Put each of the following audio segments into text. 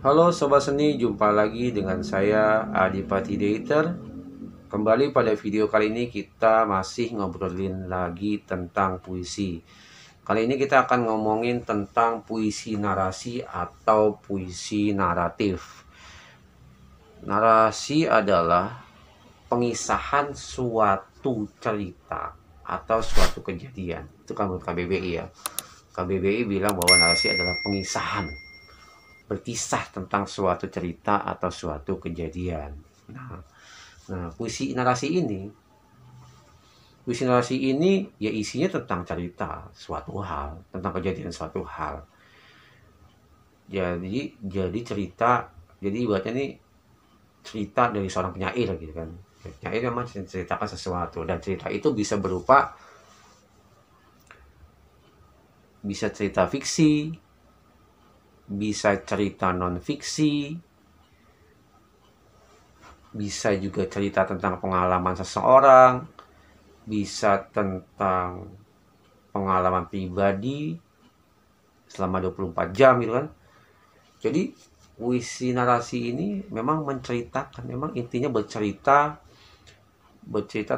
Halo Sobat Seni, jumpa lagi dengan saya Adipati Deiter. Kembali pada video kali ini kita masih ngobrolin lagi tentang puisi. Kali ini kita akan ngomongin tentang puisi narasi atau puisi naratif. Narasi adalah pengisahan suatu cerita atau suatu kejadian. Itu kan menurut KBBI ya. KBBI bilang bahwa narasi adalah pengisahan, berkisah tentang suatu cerita atau suatu kejadian. Nah, puisi narasi ini ya isinya tentang cerita suatu hal, tentang kejadian suatu hal. Jadi cerita, jadi ibaratnya ini cerita dari seorang penyair gitu kan. Penyair memang menceritakan sesuatu, dan cerita itu bisa cerita fiksi, bisa cerita non fiksi, bisa juga cerita tentang pengalaman seseorang, bisa tentang pengalaman pribadi selama 24 jam gitu kan. Jadi puisi narasi ini memang menceritakan, memang intinya bercerita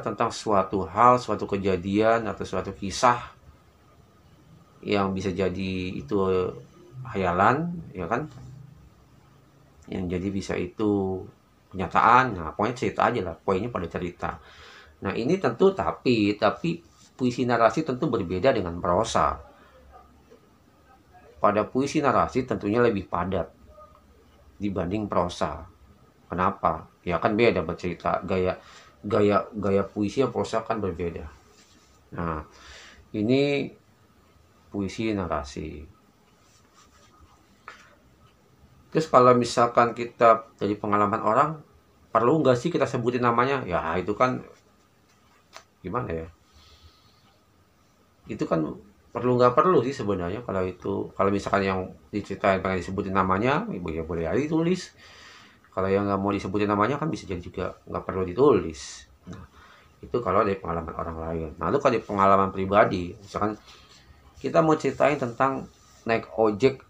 tentang suatu hal, suatu kejadian atau suatu kisah yang bisa jadi itu hayalan, ya kan? Yang jadi bisa itu kenyataan. Nah, pokoknya cerita aja lah, poinnya pada cerita. Nah, ini tentu tapi puisi narasi tentu berbeda dengan prosa. Pada puisi narasi tentunya lebih padat dibanding prosa. Kenapa? Ya kan beda bercerita, gaya puisi yang prosa kan berbeda. Nah, ini puisi narasi. Terus kalau misalkan kita dari pengalaman orang, perlu nggak sih kita sebutin namanya? Ya itu kan gimana ya? Itu kan perlu nggak perlu sih sebenarnya. Kalau itu, kalau misalkan yang diceritain pengen disebutin namanya, ibu ya boleh aja ditulis. Kalau yang nggak mau disebutin namanya kan bisa jadi juga nggak perlu ditulis. Nah, itu kalau dari pengalaman orang lain. Nah, lalu kalau dari pengalaman pribadi, misalkan kita mau ceritain tentang naik ojek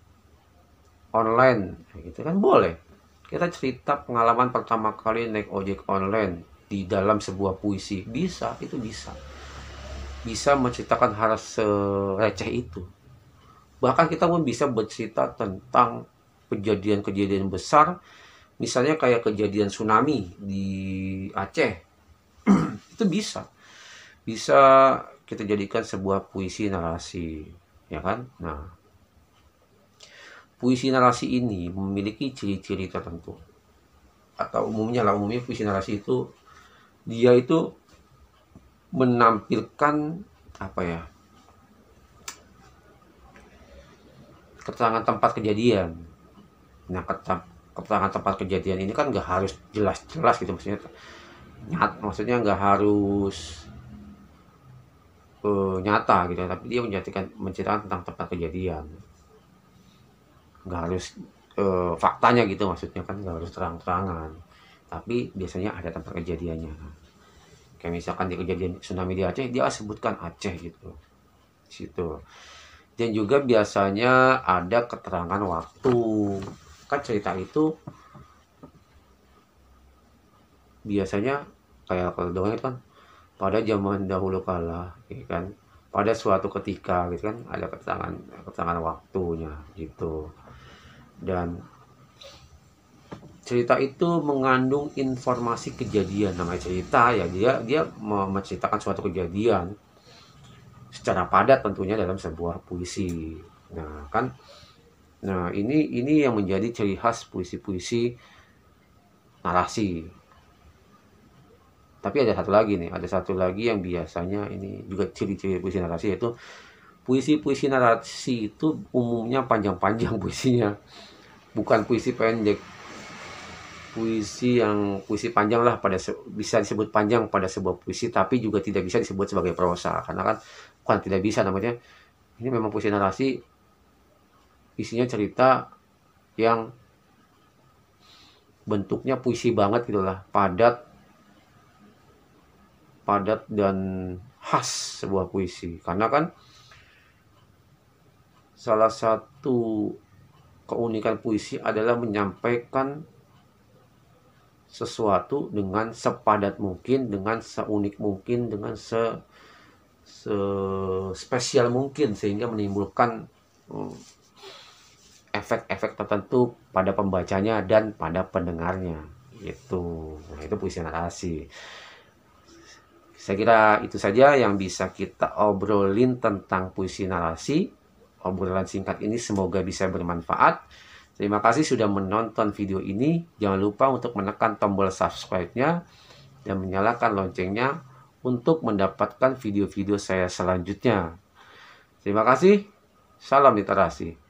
online, gitu kan boleh. Kita cerita pengalaman pertama kali naik ojek online di dalam sebuah puisi, bisa, itu bisa menceritakan hal receh itu. Bahkan kita pun bisa bercerita tentang kejadian-kejadian besar, misalnya kayak kejadian tsunami di Aceh. Itu bisa kita jadikan sebuah puisi narasi, ya kan? Nah, puisi narasi ini memiliki ciri-ciri tertentu, atau umumnya puisi narasi itu dia itu menampilkan apa ya, keterangan tempat kejadian. Nah, keterangan tempat kejadian ini kan nggak harus jelas-jelas gitu, maksudnya nggak harus nyata gitu, tapi dia menceritakan tentang tempat kejadian, nggak harus faktanya gitu, maksudnya kan nggak harus terang-terangan, tapi biasanya ada tempat kejadiannya. Kayak misalkan di kejadian tsunami di Aceh, dia sebutkan Aceh gitu di situ. Dan juga biasanya ada keterangan waktu. Kan cerita itu biasanya kayak kalau dongeng itu kan pada zaman dahulu kala, ya kan, pada suatu ketika gitu kan, ada keterangan waktunya gitu. Dan cerita itu mengandung informasi kejadian. Namanya cerita ya, dia menceritakan suatu kejadian secara padat tentunya dalam sebuah puisi. Nah, kan, nah ini yang menjadi ciri khas puisi-puisi narasi. Tapi ada satu lagi yang biasanya ini juga ciri-ciri puisi narasi, yaitu puisi-puisi narasi itu umumnya panjang-panjang puisinya, bukan puisi pendek. Puisi panjang lah, bisa disebut panjang pada sebuah puisi, tapi juga tidak bisa disebut sebagai prosa, karena kan bukan tidak bisa namanya. Ini memang puisi narasi, isinya cerita yang bentuknya puisi banget gitulah, padat dan khas sebuah puisi. Karena kan salah satu keunikan puisi adalah menyampaikan sesuatu dengan sepadat mungkin, dengan seunik mungkin, dengan spesial mungkin, sehingga menimbulkan efek-efek tertentu pada pembacanya dan pada pendengarnya. Itu puisi narasi. Saya kira itu saja yang bisa kita obrolin tentang puisi narasi. Obrolan singkat ini semoga bisa bermanfaat. Terima kasih sudah menonton video ini. Jangan lupa untuk menekan tombol subscribe-nya dan menyalakan loncengnya untuk mendapatkan video-video saya selanjutnya. Terima kasih. Salam literasi.